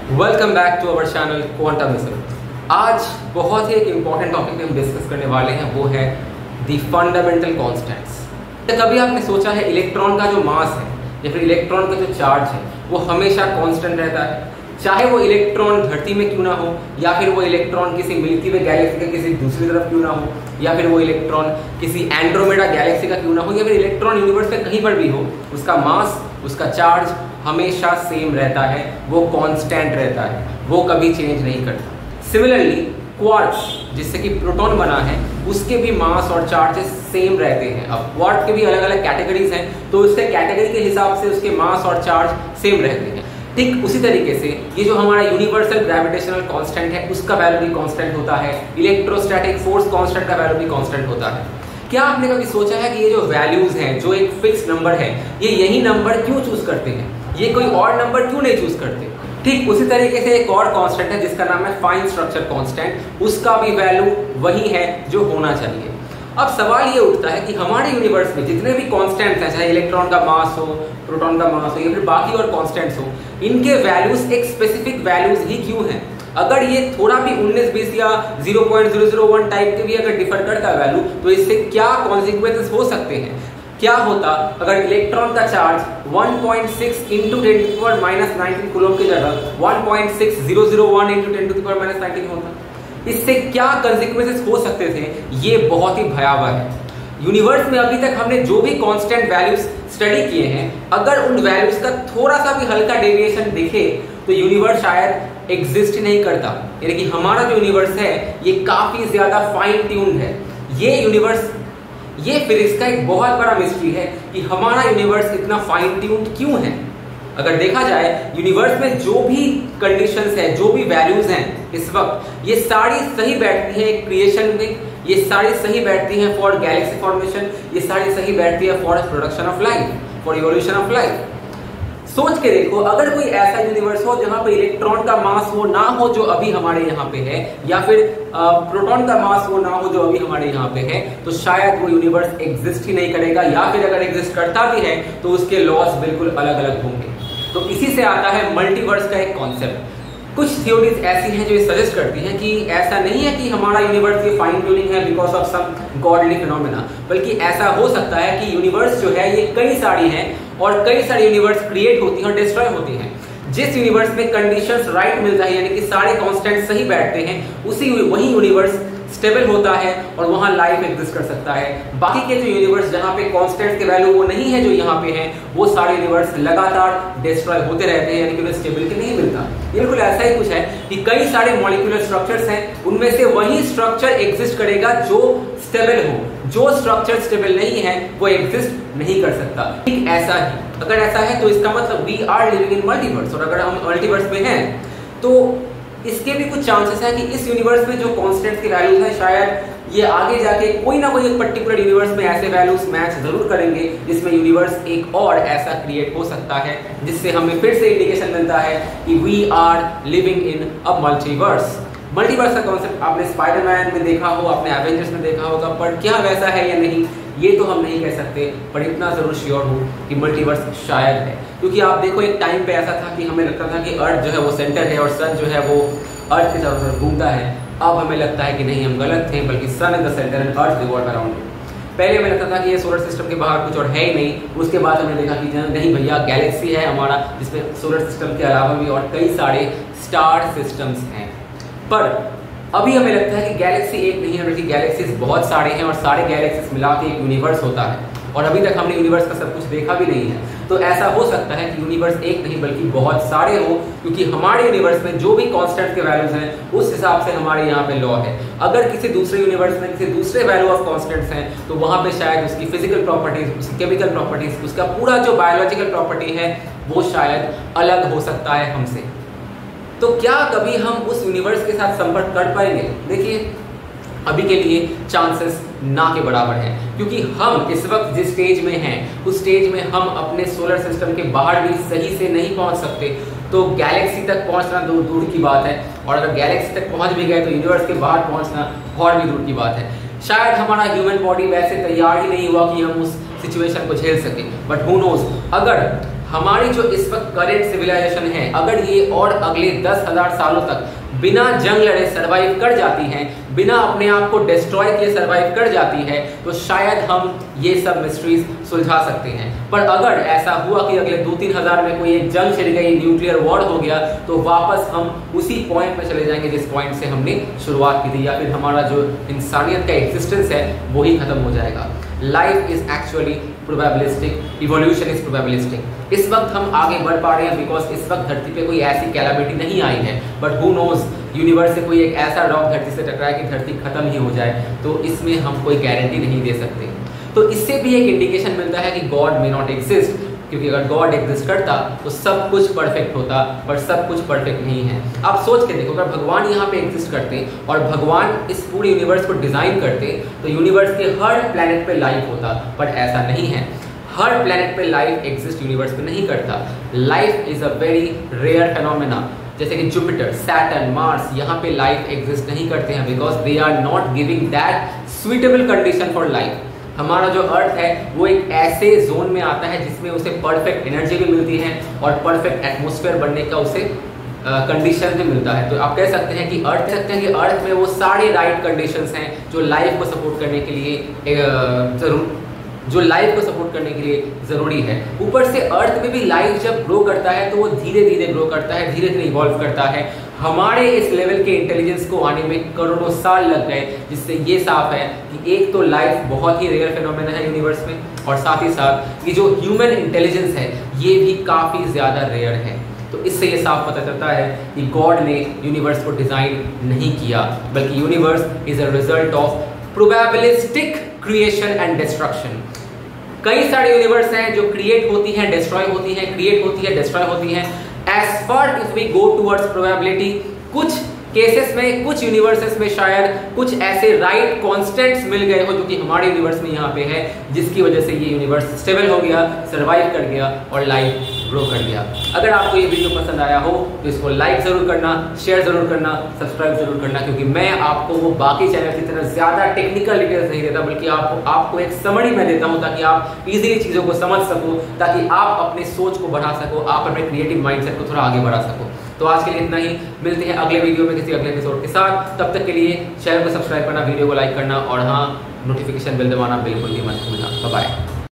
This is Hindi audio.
Welcome back to our channel Quantumism. आज बहुत ही एक इम्पॉर्टेंट टॉपिक हम डिस्कस करने वाले हैं, वो है द फंडामेंटल कॉन्स्टेंट्स। कभी आपने सोचा है इलेक्ट्रॉन का जो मास है या फिर इलेक्ट्रॉन का जो चार्ज है वो हमेशा कांस्टेंट रहता है, चाहे वो इलेक्ट्रॉन धरती में क्यों ना हो, या फिर वो इलेक्ट्रॉन किसी मिल्की वे गैलेक्सी के किसी दूसरी तरफ क्यों ना हो, या फिर वो इलेक्ट्रॉन किसी एंड्रोमेडा गैलेक्सी का क्यों ना हो, या फिर इलेक्ट्रॉन यूनिवर्स में कहीं पर भी हो, उसका मास, उसका चार्ज हमेशा सेम रहता है, वो कांस्टेंट रहता है, वो कभी चेंज नहीं करता। सिमिलरली क्वार्ट्ज, जिससे कि प्रोटॉन बना है, उसके भी मास और चार्जेस सेम रहते हैं। अब क्वार्ट्ज के भी अलग अलग कैटेगरीज हैं, तो उसके कैटेगरी के हिसाब से उसके मास और चार्ज सेम रहते हैं। ठीक उसी तरीके से ये जो हमारा यूनिवर्सल ग्रेविटेशनल कांस्टेंट है, उसका वैल्यू भी कांस्टेंट होता है, इलेक्ट्रोस्टैटिक फोर्स कांस्टेंट का वैल्यू भी कांस्टेंट होता है। क्या आपने कभी सोचा है कि ये जो वैल्यूज हैं, जो एक फिक्स नंबर है, ये यही नंबर क्यों चूज करते हैं, ये कोई और नंबर क्यों नहीं चूज करते? ठीक उसी तरीके से एक और कांस्टेंट है जिसका नाम है फाइन स्ट्रक्चर कांस्टेंट, उसका भी वैल्यू वही है जो होना चाहिए। अब सवाल ये उठता है कि हमारे यूनिवर्स में जितने भी कांस्टेंट्स हैं, चाहे इलेक्ट्रॉन का मास हो, प्रोटॉन का मास हो, या फिर बाकी और कांस्टेंट्स हो, इनके वैल्यूज एक स्पेसिफिक वैल्यूज ही क्यों हैं? अगर ये थोड़ा भी 19-20 या 0.001 टाइप के भी अगर डिफर करता है वैल्यू, तो इससे क्या कॉन्सिक्वेंसेस हो सकते हैं? क्या होता अगर इलेक्ट्रॉन का चार्ज 1.6 इंटू 10⁻⁻19 कूलम की जगह 1.6001 इंटू 10⁻⁻19 होता? इससे क्या कंसिक्वेंसेस हो सकते थे? ये बहुत ही भयावह है। यूनिवर्स में अभी तक हमने जो भी कांस्टेंट वैल्यूज स्टडी किए हैं, अगर उन वैल्यूज का थोड़ा सा भी हल्का डेविएशन दिखे तो यूनिवर्स शायद एग्जिस्ट ही नहीं करता। यानी कि हमारा जो यूनिवर्स है ये काफी ज्यादा फाइन ट्यून्ड है। ये यूनिवर्स, ये फिजिक्स का एक बहुत बड़ा मिस्ट्री है कि हमारा यूनिवर्स इतना फाइन ट्यून्ड क्यों है। अगर देखा जाए यूनिवर्स में जो भी कंडीशंस है, जो भी वैल्यूज हैं इस वक्त, ये सारी सही बैठती है क्रिएशन में, ये सारी सही बैठती हैं फॉर गैलेक्सी फॉर्मेशन, ये सारी सही बैठती है for production of life, for evolution of life. सोच के देखो, अगर कोई ऐसा यूनिवर्स हो जहां पे इलेक्ट्रॉन का मास वो ना हो जो अभी हमारे यहाँ पे है, या फिर प्रोटॉन का मास वो ना हो जो अभी हमारे यहाँ पे है, तो शायद वो यूनिवर्स एग्जिस्ट ही नहीं करेगा, या फिर अगर एग्जिस्ट करता भी है तो उसके लॉस बिल्कुल अलग अलग होंगे। तो इसी से आता है मल्टीवर्स का एक कॉन्सेप्ट। कुछ थ्योरीज ऐसी हैं जो ये सजेस्ट करती हैं कि ऐसा नहीं है कि हमारा यूनिवर्स ये फाइन ट्यूनिंग है because of some godly phenomena, बल्कि ऐसा हो सकता है कि यूनिवर्स जो है ये कई सारी हैं और कई सारी यूनिवर्स क्रिएट होती हैं और डिस्ट्रॉय होती हैं। जिस यूनिवर्स में कंडीशंस राइट मिलता है, यानी कि सारे कांस्टेंट सही बैठते हैं, वही यूनिवर्स स्टेबल होता है और वहां लाइफ एग्जिस्ट कर सकता है। बाकी के जो यूनिवर्स जहां पे कांस्टेंट के वैल्यू वो नहीं है जो यहाँ पे हैं, वो सारे यूनिवर्स लगातार डिस्ट्रॉय होते रहते हैं, यानी कि उन्हें स्टेबिलिटी नहीं मिलता। बिल्कुल ऐसा ही कुछ है कि कई सारे मॉलिक्यूलर स्ट्रक्चर्स हैं, उनमें से वही स्ट्रक्चर एग्जिस्ट करेगा जो स्टेबल हो, जो स्ट्रक्चर स्टेबल नहीं है वो एग्जिस्ट नहीं कर सकता। ठीक ऐसा ही अगर ऐसा है तो इसका मतलब we are living in multiverse, और अगर हम मल्टीवर्स में हैं तो इसके भी कुछ चांसेस हैं कि इस यूनिवर्स में जो कांस्टेंट्स की वैल्यूज हैं, शायद ये आगे जाके कोई ना कोई एक पर्टिकुलर यूनिवर्स में ऐसे वैल्यूज मैच जरूर करेंगे जिसमें यूनिवर्स एक और ऐसा क्रिएट हो सकता है, जिससे हमें फिर से इंडिकेशन मिलता है कि we are living in a multiverse. Multiverse का कॉन्सेप्ट आपने स्पाइडरमैन में देखा हो, आपने एवेंजर्स में देखा होगा, पर क्या वैसा है या नहीं ये तो हम नहीं कह सकते, पर इतना जरूर श्योर हो कि मल्टीवर्स शायद है। क्योंकि आप देखो, एक टाइम पे ऐसा था कि हमें लगता था कि अर्थ जो है वो सेंटर है और सन जो है वो अर्थ के चारों तरफ घूमता है। अब हमें लगता है कि नहीं, हम गलत थे, बल्कि sun is the centre and earth revolve around it. पहले हमें लगता था कि ये सोलर सिस्टम के बाहर कुछ और है ही नहीं, उसके बाद हमने देखा कि नहीं भैया, गैलेक्सी है हमारा, जिसमें सोलर सिस्टम के अलावा भी और कई सारे स्टार सिस्टम्स हैं। पर अभी हमें लगता है कि गैलेक्सी एक नहीं है, बल्कि गैलेक्सीज बहुत सारे हैं और सारे गैलेक्सीज मिला के एक यूनिवर्स होता है, और अभी तक हमने यूनिवर्स का सब कुछ देखा भी नहीं है। तो ऐसा हो सकता है कि यूनिवर्स एक नहीं बल्कि बहुत सारे हो, क्योंकि हमारे यूनिवर्स में जो भी कांस्टेंट के वैल्यूज हैं उस हिसाब से हमारे यहाँ पे लॉ है। अगर किसी दूसरे यूनिवर्स में किसी दूसरे वैल्यू ऑफ कांस्टेंट्स हैं तो वहाँ पे शायद उसकी फिजिकल प्रॉपर्टीज, उसकी केमिकल प्रॉपर्टीज, उसका पूरा जो बायोलॉजिकल प्रॉपर्टी है वो शायद अलग हो सकता है हमसे। तो क्या कभी हम उस यूनिवर्स के साथ संपर्क कर पाएंगे? देखिए, अभी के लिए चांसेस ना के बराबर हैं, क्योंकि हम इस वक्त जिस स्टेज में हैं उस स्टेज में हम अपने सोलर सिस्टम के बाहर भी सही से नहीं पहुंच सकते। तो गैलेक्सी तक पहुंचना दूर दूर की बात है, और अगर गैलेक्सी तक पहुंच भी गए तो यूनिवर्स के बाहर पहुंचना और भी दूर की बात है। शायद हमारा ह्यूमन बॉडी वैसे तैयार ही नहीं हुआ कि हम उस सिचुएशन को झेल सके, बट हु नोज, अगर हमारी जो इस वक्त करेंट सिविलाइजेशन है, अगर ये और अगले 10,000 सालों तक बिना जंग लड़े सरवाइव कर जाती हैं, बिना अपने आप को डिस्ट्रॉय किए सरवाइव कर जाती है, तो शायद हम ये सब मिस्ट्रीज सुलझा सकते हैं। पर अगर ऐसा हुआ कि अगले 2-3 हज़ार में कोई एक जंग छिड़ गई, न्यूक्लियर वॉर हो गया, तो वापस हम उसी पॉइंट में चले जाएंगे जिस पॉइंट से हमने शुरुआत की थी, या फिर हमारा जो इंसानियत का एग्जिस्टेंस है वो ही खत्म हो जाएगा। Life is actually probabilistic, evolution is probabilistic. इस वक्त हम आगे बढ़ पा रहे हैं बिकॉज इस वक्त धरती पे कोई ऐसी कैलामिटी नहीं आई है, बट हु नोज, यूनिवर्स से कोई एक ऐसा रॉक धरती से टकराए कि धरती खत्म ही हो जाए, तो इसमें हम कोई गारंटी नहीं दे सकते। तो इससे भी एक इंडिकेशन मिलता है कि गॉड मे नॉट एग्जिस्ट, क्योंकि अगर गॉड एग्जिस्ट करता तो सब कुछ परफेक्ट होता, पर सब कुछ परफेक्ट नहीं है। आप सोच के देखो, अगर भगवान यहाँ पे एग्जिस्ट करते और भगवान इस पूरे यूनिवर्स को डिजाइन करते तो यूनिवर्स के हर प्लेनेट पे लाइफ होता, पर ऐसा नहीं है। हर प्लेनेट पे लाइफ एग्जिस्ट यूनिवर्स पे नहीं करता। Life is a very rare phenomena. जैसे कि जुपिटर, सैटर्न, मार्स, यहाँ पे लाइफ एग्जिस्ट नहीं करते हैं because they are not giving that suitable condition for life. हमारा जो अर्थ है वो एक ऐसे जोन में आता है जिसमें उसे परफेक्ट एनर्जी भी मिलती है और परफेक्ट एटमॉस्फेयर बनने का उसे कंडीशन भी मिलता है। तो आप कह सकते हैं कि अर्थ में वो सारे राइट कंडीशंस हैं जो लाइफ को सपोर्ट करने के लिए ज़रूरी है। ऊपर से अर्थ में भी लाइफ जब ग्रो करता है तो वो धीरे धीरे ग्रो करता है, धीरे धीरे इवॉल्व करता है। हमारे इस लेवल के इंटेलिजेंस को आने में करोड़ों साल लग गए, जिससे ये साफ है कि एक तो लाइफ बहुत ही रेयर फिनोमेना है यूनिवर्स में, और साथ ही साथ ये जो ह्यूमन इंटेलिजेंस है ये भी काफ़ी ज़्यादा रेयर है। तो इससे ये साफ पता चलता है कि गॉड ने यूनिवर्स को डिज़ाइन नहीं किया, बल्कि universe is a result of probabilistic creation and destruction. कई सारे यूनिवर्स हैं जो क्रिएट होती हैं, डिस्ट्रॉय होती हैं, क्रिएट होती है, डिस्ट्रॉय होती हैं। As far if we go towards probability, कुछ केसेस में, कुछ यूनिवर्सेस में शायद कुछ ऐसे राइट कॉन्स्टेंट्स मिल गए हो जो कि हमारे यूनिवर्स में यहाँ पे है, जिसकी वजह से ये यूनिवर्स स्टेबल हो गया, सर्वाइव कर गया और लाइफ ग्रो कर गया। अगर आपको ये वीडियो पसंद आया हो तो इसको लाइक जरूर करना, शेयर जरूर करना, सब्सक्राइब जरूर करना, क्योंकि मैं आपको वो बाकी चैनल की तरह ज्यादा टेक्निकल डिटेल्स नहीं देता, बल्कि आपको एक समरी में देता हूँ ताकि आप इजीली चीजों को समझ सको, ताकि आप अपने सोच को बढ़ा सको, आप अपने क्रिएटिव माइंडसेट को थोड़ा आगे बढ़ा सको। तो आज के लिए इतना ही, मिलते हैं अगले वीडियो में किसी अगले एपिसोड के साथ। तब तक के लिए चैनल को सब्सक्राइब करना, वीडियो को लाइक करना और हाँ, नोटिफिकेशन बेल दबाना बिल्कुल भी मत भूलना। बाय।